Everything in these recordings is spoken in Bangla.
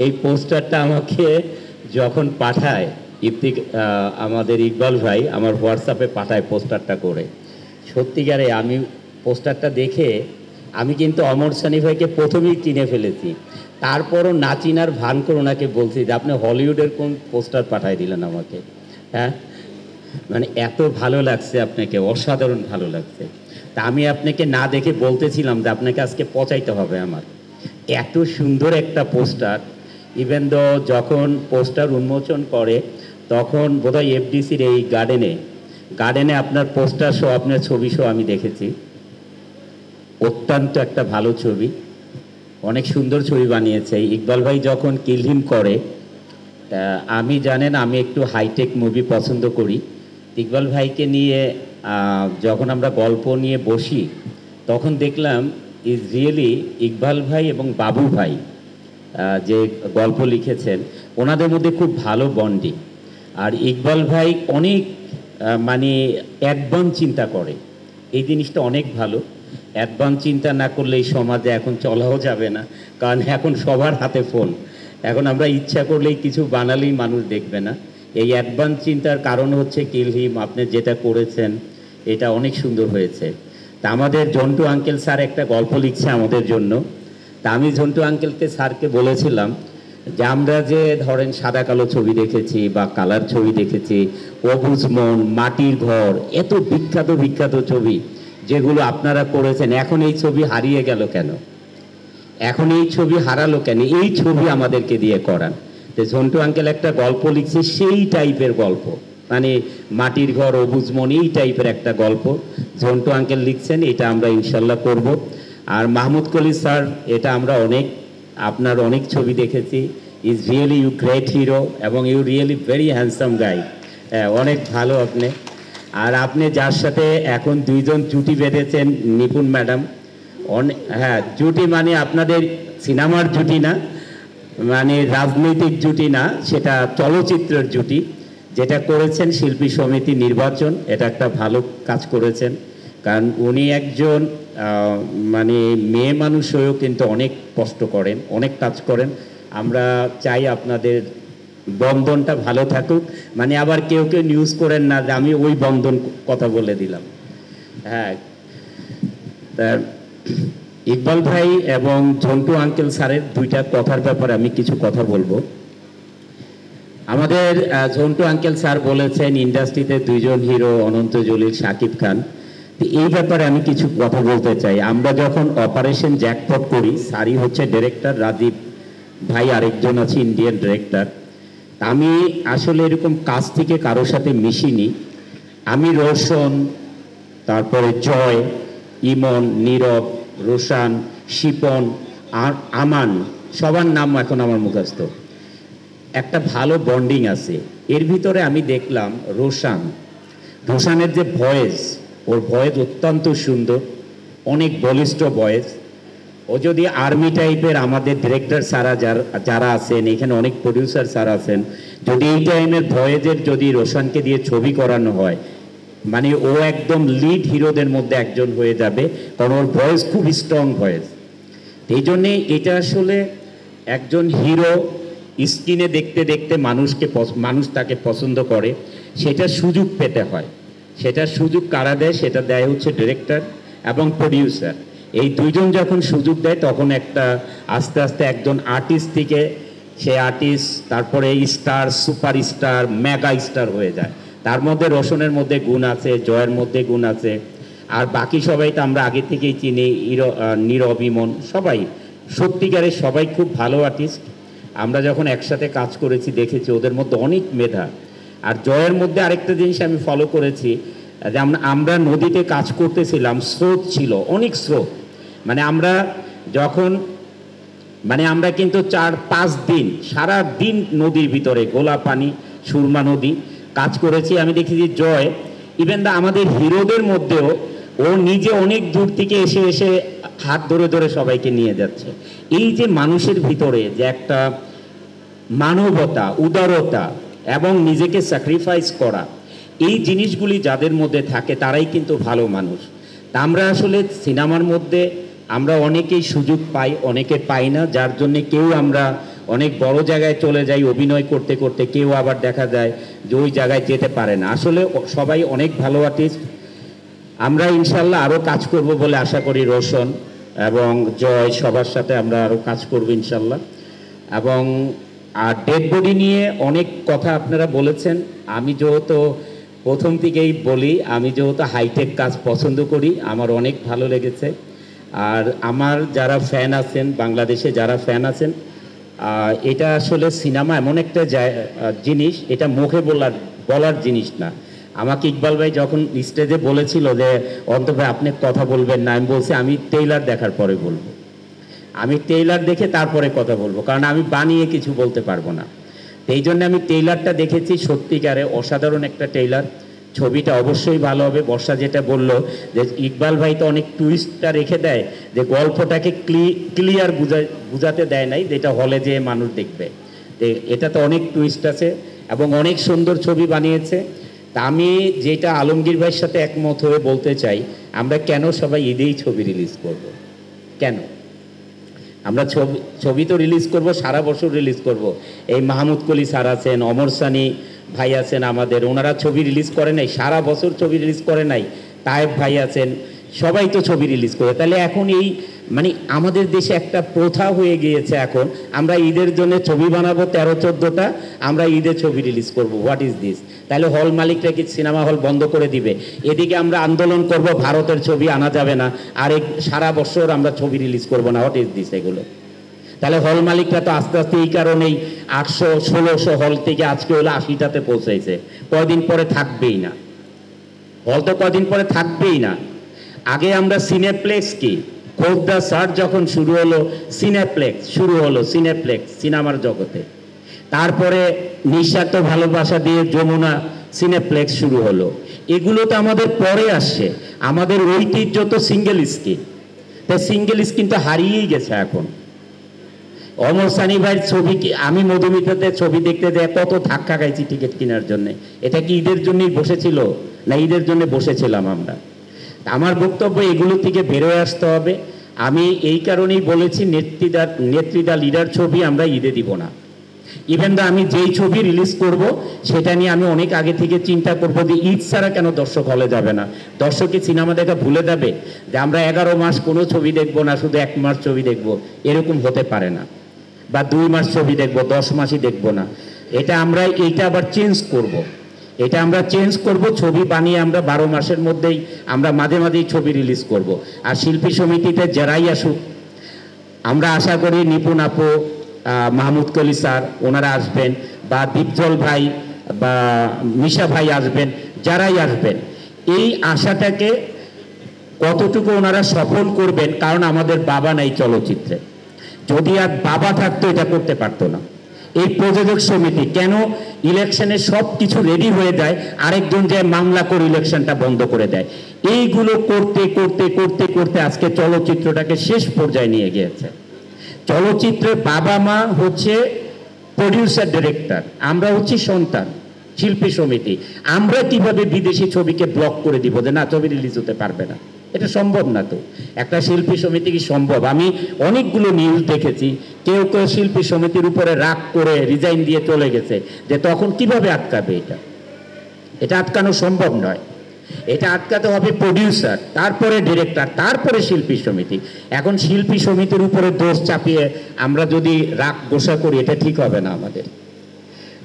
এই পোস্টারটা আমাকে যখন পাঠায় আমাদের ইকবাল ভাই আমার হোয়াটসঅ্যাপে পাঠায় পোস্টারটা করে, সত্যিকারে আমি পোস্টারটা দেখে আমি কিন্তু অমর সানি ভাইকে প্রথমেই চিনে ফেলেছি। তারপরও না চিনার ভান করে ওনাকে বলছি যে আপনি হলিউডের কোন পোস্টার পাঠাই দিলেন আমাকে। হ্যাঁ, মানে এত ভালো লাগছে আপনাকে, অসাধারণ ভালো লাগছে। তা আমি আপনাকে না দেখে বলতেছিলাম যে আপনাকে আজকে পচাইতে হবে আমার, এত সুন্দর একটা পোস্টার। ইভেন দো যখন পোস্টার উন্মোচন করে তখন বোধহয় এফডিসির এই গার্ডেনে আপনার পোস্টার শো, আপনার ছবি শো আমি দেখেছি। অত্যন্ত একটা ভালো ছবি, অনেক সুন্দর ছবি বানিয়েছে ইকবাল ভাই যখন কিলহিম করে। আমি জানেন আমি একটু হাইটেক মুভি পছন্দ করি। ইকবাল ভাইকে নিয়ে যখন আমরা গল্প নিয়ে বসি তখন দেখলাম ইজ রিয়েলি ইকবাল ভাই এবং বাবু ভাই যে গল্প লিখেছেন ওনাদের মধ্যে খুব ভালো বন্ডিং। আর ইকবাল ভাই অনেক মানে অ্যাডভান্স চিন্তা করে, এই জিনিসটা অনেক ভালো। অ্যাডভান্স চিন্তা না করলে এই সমাজে এখন চলাও যাবে না, কারণ এখন সবার হাতে ফোন। এখন আমরা ইচ্ছা করলেই কিছু বানালেই মানুষ দেখবে না। এই অ্যাডভান্স চিন্তার কারণ হচ্ছে কিলহিম, আপনি যেটা করেছেন এটা অনেক সুন্দর হয়েছে। তা আমাদের ঝন্টু আঙ্কেল স্যার একটা গল্প লিখছে আমাদের জন্য। তা আমি ঝন্টু আঙ্কেলকে স্যারকে বলেছিলাম যে আমরা যে ধরেন সাদা কালো ছবি দেখেছি বা কালার ছবি দেখেছি, অবুঝ মন, মাটির ঘর, এত বিখ্যাত বিখ্যাত ছবি যেগুলো আপনারা করেছেন, এখন এই ছবি হারিয়ে গেল কেন? এখন এই ছবি হারালো কেন? এই ছবি আমাদেরকে দিয়ে করান। তো ঝন্টু আঙ্কেল একটা গল্প লিখছে সেই টাইপের গল্প, মানে মাটির ঘর, অবুঝ মন, এই টাইপের একটা গল্প ঝন্টু আঙ্কেল লিখছেন। এটা আমরা ইনশাল্লাহ করব। আর মাহমুদ কলি স্যার, এটা আমরা আপনার অনেক ছবি দেখেছি। Is really you great hero এবং you really very handsome guy. হ্যাঁ, অনেক ভালো আপনি। আর আপনি যার সাথে এখন দুইজন জুটি বেঁধেছেন, নিপুণ ম্যাডাম, হ্যাঁ জুটি মানে আপনাদের সিনেমার জুটি না, মানে রাজনৈতিক জুটি না, সেটা চলচ্চিত্রের জুটি। যেটা করেছেন শিল্পী সমিতি নির্বাচন, এটা একটা ভালো কাজ করেছেন। কারণ উনি একজন মানে মেয়ে মানুষ হয়েও কিন্তু অনেক কষ্ট করেন, অনেক কাজ করেন। আমরা চাই আপনাদের বন্ধনটা ভালো থাকুক। মানে আবার কেউ কেউ নিউজ করেন না যে আমি ওই বন্ধন কথা বলে দিলাম। হ্যাঁ, ইকবাল ভাই এবং ঝন্টু আঙ্কেল স্যারের দুইটা কথার ব্যাপারে আমি কিছু কথা বলবো। আমাদের ঝন্টু আঙ্কেল স্যার বলেছেন ইন্ডাস্ট্রিতে দুইজন হিরো, অনন্ত জলিল, শাকিব খান। এই ব্যাপারে আমি কিছু কথা বলতে চাই। আমরা যখন অপারেশন জ্যাকপট করি, স্যারই হচ্ছে ডিরেক্টর, রাজীব ভাই আরেকজন আছে ইন্ডিয়ান ডিরেক্টর। আমি আসলে এরকম কাজ থেকে কারোর সাথে মিশিনি। আমি রোশন, তারপরে জয়, ইমন, নীরব, রোশান, শিপন আর আমান, সবার নাম এখন আমার মুখস্থ। একটা ভালো বন্ডিং আছে এর ভিতরে। আমি দেখলাম রোশানের যে ভয়েস, ওর ভয়েস অত্যন্ত সুন্দর, অনেক বলিষ্ঠ ভয়েস। ও যদি আর্মি টাইপের, আমাদের ডিরেক্টর স্যারা যারা আছেন এখানে, অনেক প্রডিউসার স্যার আছেন, যদি এই টাইমের ভয়েসের যদি রোশানকে দিয়ে ছবি করানো হয়, মানে ও একদম লিড হিরোদের মধ্যে একজন হয়ে যাবে, কারণ ওর ভয়েস খুব স্ট্রং ভয়েস। এই জন্যে এটা আসলে একজন হিরো স্ক্রিনে দেখতে দেখতে মানুষ তাকে পছন্দ করে, সেটা সুযোগ পেতে হয়। সেটার সুযোগ কারা দেয়? সেটা দেয় হচ্ছে ডিরেক্টর এবং প্রডিউসার। এই দুইজন যখন সুযোগ দেয় তখন একটা আস্তে আস্তে একজন আর্টিস্ট থেকে সে আর্টিস্ট, তারপরে star, super star, mega star হয়ে যায়। তার মধ্যে রোশনের মধ্যে গুণ আছে, জয়ের মধ্যে গুণ আছে, আর বাকি সবাই তো আমরা আগে থেকেই চিনি, নীরব, ইমন, সবাই সত্যিকারের সবাই খুব ভালো আর্টিস্ট। আমরা যখন একসাথে কাজ করেছি দেখেছি ওদের মধ্যে অনেক মেধা। আর জয়ের মধ্যে আরেকটা জিনিস আমি ফলো করেছি, যে আমরা নদীতে কাজ করতেছিলাম, স্রোত ছিল, অনেক স্রোত। মানে আমরা কিন্তু 4-5 দিন সারা দিন নদীর ভিতরে, গোলা পানি, সুরমা নদী কাজ করেছি। আমি দেখেছি জয় ইভেন আমাদের হিরোদের মধ্যেও ও নিজে অনেক দূর থেকে এসে হাত ধরে ধরে সবাইকে নিয়ে যাচ্ছে। এই যে মানুষের ভিতরে যে একটা মানবতা, উদারতা এবং নিজেকে স্যাক্রিফাইস করা, এই জিনিসগুলি যাদের মধ্যে থাকে তারাই কিন্তু ভালো মানুষ। তা আমরা আসলে সিনেমার মধ্যে আমরা অনেকেই সুযোগ পাই, অনেকে পাই না, যার জন্যে কেউ আমরা অনেক বড় জায়গায় চলে যাই অভিনয় করতে করতে, কেউ আবার দেখা যায় যে ওই জায়গায় যেতে পারে না। আসলে সবাই অনেক ভালো আর্টিস্ট। আমরা ইনশাল্লাহ আরও কাজ করব বলে আশা করি। রোশন এবং জয় সবার সাথে আমরা আরও কাজ করব ইনশাল্লাহ। এবং আর ডেড বডি নিয়ে অনেক কথা আপনারা বলেছেন। আমি যেহেতু প্রথম থেকেই বলি, আমি যেহেতু হাইটেক কাজ পছন্দ করি, আমার অনেক ভালো লেগেছে। আর আমার যারা ফ্যান আছেন, বাংলাদেশে যারা ফ্যান আছেন, এটা আসলে সিনেমা এমন একটা জিনিস, এটা মুখে বলার জিনিস না। আমাকে ইকবাল ভাই যখন স্টেজে বলেছিল যে অন্তত ভাই আপনি কথা বলবেন না, আমি বলছি আমি ট্রেইলার দেখার পরে বলবো, আমি ট্রেইলার দেখে তারপরে কথা বলবো, কারণ আমি বানিয়ে কিছু বলতে পারবো না। এই জন্য আমি ট্রেইলারটা দেখেছি, সত্যিকারে অসাধারণ একটা ট্রেইলার। ছবিটা অবশ্যই ভালো হবে। বর্ষা যেটা বললো যে ইকবাল ভাই তো অনেক টুইস্টটা রেখে দেয়, যে গল্পটাকে ক্লিয়ার বুঝাতে দেয় নাই, যেটা হলে যে মানুষ দেখবে। এটা তো অনেক টুইস্ট আছে এবং অনেক সুন্দর ছবি বানিয়েছে। তা আমি যেটা আলমগীর ভাইয়ের সাথে একমত হয়ে বলতে চাই, আমরা কেন সবাই ঈদেই ছবি রিলিজ করব? কেন আমরা ছবি তো রিলিজ করব, সারা বছর রিলিজ করব। এই মাহমুদ কলি স্যার আছেন, অমর সানি ভাই আছেন আমাদের, ওনারা ছবি রিলিজ করে নাই, সারা বছর ছবি রিলিজ করে নাই। তায়েব ভাই আছেন, সবাই তো ছবি রিলিজ করে। তাহলে এখন এই মানে আমাদের দেশে একটা প্রথা হয়ে গিয়েছে, এখন আমরা ঈদের জন্য ছবি বানাবো 13-14টা, আমরা ঈদে ছবি রিলিজ করব। What is this? তাহলে হল মালিকরা কি সিনেমা হল বন্ধ করে দিবে? এদিকে আমরা আন্দোলন করব ভারতের ছবি আনা যাবে না, আর সারা বছর আমরা ছবি রিলিজ করব না। হোয়াট ইজ দিস এগুলো? তাহলে হল মালিকরা তো আস্তে আস্তে এই কারণেই 800-1600 হল থেকে আজকে হলো 80টাতে পৌঁছাইছে। কয়দিন পরে থাকবেই না হল, তো কয়দিন পরে থাকবেই না। আগে আমরা সিনেপ্লেক্স কি খোদ্দা স্যার যখন শুরু হলো, সিনেপ্লেক্স শুরু হলো, সিনেপ্লেক্স সিনেমার জগতে। তারপরে নিঃস্বার্থ ভালোবাসা দিয়ে যমুনা সিনেপ্লেক্স শুরু হলো। এগুলো তো আমাদের পরে আসছে। আমাদের ঐতিহ্য তো সিঙ্গেল স্ক্রিন, তাই সিঙ্গেল স্ক্রিনটা হারিয়েই গেছে এখন। অমর সানি ভাইয়ের ছবি কি, আমি মধুমিতাতে ছবি দেখতে যাই কত ধাক্কা খাইছি টিকিট কেনার জন্য। এটা কি ঈদের জন্যই বসেছিল না ঈদের জন্য বসেছিলাম আমরা? আমার বক্তব্য এগুলো থেকে বেরোয় আসতে হবে। আমি এই কারণেই বলেছি নেত্রীদা লিডার ছবি আমরা ঈদে দিব না। ইভেন দা আমি যেই ছবি রিলিজ করব সেটা নিয়ে আমি অনেক আগে থেকে চিন্তা করব যে ঈদ ছাড়া কেন দর্শক হলে যাবে না। দর্শক কি সিনেমা দেখা ভুলে যাবে যে আমরা 11 মাস কোনো ছবি দেখব না, শুধু 1 মাস ছবি দেখব? এরকম হতে পারে না। বা 2 মাস ছবি দেখব, 10 মাসই দেখব না। এইটা আবার চেঞ্জ করব। এটা আমরা চেঞ্জ করব, ছবি বানিয়ে আমরা 12 মাসের মধ্যেই আমরা মাঝে মাঝেই ছবি রিলিজ করব। আর শিল্পী সমিতিতে যারাই আসুক, আমরা আশা করি নিপুণ আপু, মাহমুদ কলি স্যার ওনারা আসবেন, বা দীপজল ভাই বা মিশা ভাই আসবেন, যারাই আসবেন, এই আশাটাকে কতটুকু ওনারা সফল করবেন। কারণ আমাদের বাবা নাই চলচ্চিত্রে, যদি আর বাবা থাকতো এটা করতে পারতো না। এই প্রযোজক সমিতি কেন ইলেকশনে সব কিছু রেডি হয়ে যায়, আরেকজন যে মামলা করে ইলেকশনটা বন্ধ করে দেয়। এইগুলো করতে করতে করতে করতে আজকে চলচ্চিত্রটাকে শেষ পর্যায়ে নিয়ে গিয়েছে। চলচ্চিত্রের বাবা মা হচ্ছে প্রডিউসার ডিরেক্টর, আমরা হচ্ছি সন্তান শিল্পী সমিতি। আমরা কিভাবে বিদেশি ছবিকে ব্লক করে দিব যে না ছবি রিলিজ হতে পারবে না? এটা সম্ভব না। তো একটা শিল্পী সমিতি কি সম্ভব? আমি অনেকগুলো নিউজ দেখেছি, কেউ কেউ শিল্পী সমিতির উপরে রাগ করে রিজাইন দিয়ে চলে গেছে, যে তখন কিভাবে আটকাবে? এটা আটকানো সম্ভব নয়। এটা আটকাতে হবে প্রডিউসার, তারপরে ডিরেক্টর, তারপরে শিল্পী সমিতি। এখন শিল্পী সমিতির উপরে দোষ চাপিয়ে আমরা যদি রাগ গোসা করি, এটা ঠিক হবে না আমাদের।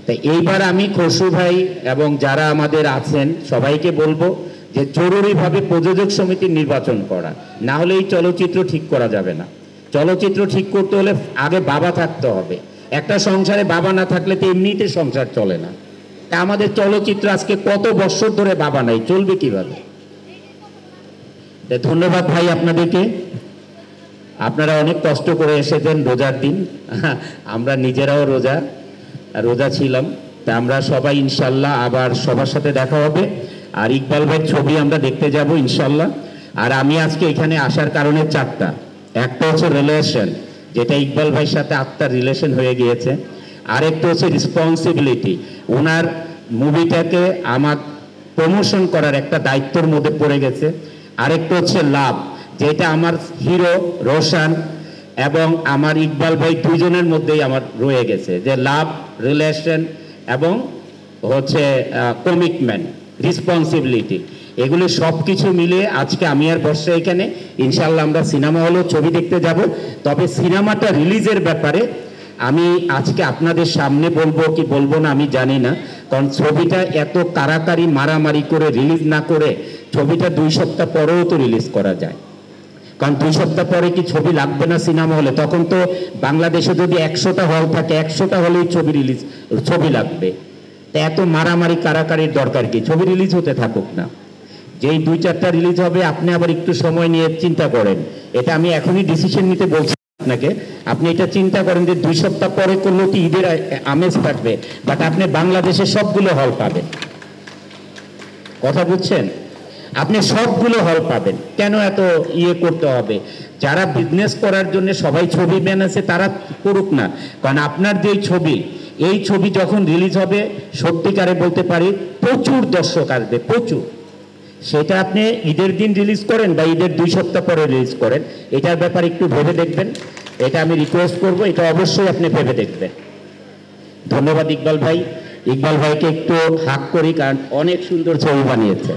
তাই এইবার আমি খসরু ভাই এবং যারা আমাদের আছেন সবাইকে বলবো যে জরুরিভাবে প্রযোজক সমিতির নির্বাচন করা, না হলে এই চলচ্চিত্র ঠিক করা যাবে না। চলচ্চিত্র ঠিক করতে হলে আগে বাবা থাকতে হবে। একটা সংসারে বাবা না থাকলে তো এমনিতে সংসার চলে না। তা আমাদের চলচ্চিত্র আজকে কত বছর ধরে বাবা নাই, চলবে কিভাবে? ধন্যবাদ ভাই আপনাদেরকে, আপনারা অনেক কষ্ট করে এসেছেন রোজার দিন। আমরা নিজেরাও রোজা ছিলাম। তা আমরা সবাই ইনশাল্লাহ আবার সবার সাথে দেখা হবে। আর ইকবাল ভাইয়ের ছবি আমরা দেখতে যাব ইনশাল্লাহ। আর আমি আজকে এখানে আসার কারণে 4টা। একটা হচ্ছে রিলেশন, যেটা ইকবাল ভাইয়ের সাথে আত্মার রিলেশন হয়ে গিয়েছে। আরেকটা হচ্ছে রেসপন্সিবিলিটি, ওনার মুভিটাকে আমার প্রমোশন করার একটা দায়িত্বের মধ্যে পড়ে গেছে। আরেকটা হচ্ছে লাভ, যেটা আমার হিরো রোশন এবং আমার ইকবাল ভাই দুইজনের মধ্যেই আমার রয়ে গেছে, যে লাভ, রিলেশন এবং হচ্ছে কমিটমেন্ট, রেসপন্সিবিলিটি, এগুলো সব কিছু মিলিয়ে আজকে আমি আর বর্ষা এখানে। ইনশাল্লাহ আমরা সিনেমা হলেও ছবি দেখতে যাব। তবে সিনেমাটা রিলিজের ব্যাপারে আমি আজকে আপনাদের সামনে বলবো কি বলবো না আমি জানি না, কারণ ছবিটা এত কারাকারি মারামারি করে রিলিজ না করে ছবিটা 2 সপ্তাহ পরেও তো রিলিজ করা যায়। কারণ 2 সপ্তাহ পরে কি ছবি লাগবে না সিনেমা হলে? তখন তো বাংলাদেশে যদি 100টা হল থাকে, 100টা হলেই ছবি লাগবে। তা এত মারামারি কারাকারির দরকার কি? ছবি রিলিজ হতে থাকুক না। যেই 2-4টা রিলিজ হবে আপনি আবার একটু সময় নিয়ে চিন্তা করেন। এটা আমি এখনই ডিসিশন নিতে বলছি আপনাকে। আপনি এটা চিন্তা করেন যে 2 সপ্তাহ পরে করলেও তো ঈদের আমেজ থাকবে, বাট আপনি বাংলাদেশের সবগুলো হল পাবেন। কথা বুঝছেন? আপনি সবগুলো হল পাবেন। কেন এত করতে হবে? যারা বিজনেস করার জন্য সবাই ছবি বানাচ্ছে তারা করুক না। কারণ আপনার যে ছবি, এই ছবি যখন রিলিজ হবে সত্যিকারে বলতে পারি প্রচুর দর্শক আসবে, প্রচুর। সেটা আপনি ঈদের দিন রিলিজ করেন বা ঈদের 2 সপ্তাহ পরে রিলিজ করেন, এটার ব্যাপারে একটু ভেবে দেখবেন। এটা আমি রিকোয়েস্ট করব, এটা অবশ্যই আপনি ভেবে দেখবেন। ধন্যবাদ ইকবাল ভাই। ইকবাল ভাইকে একটু হাক করি, কারণ অনেক সুন্দর ছবি বানিয়েছে।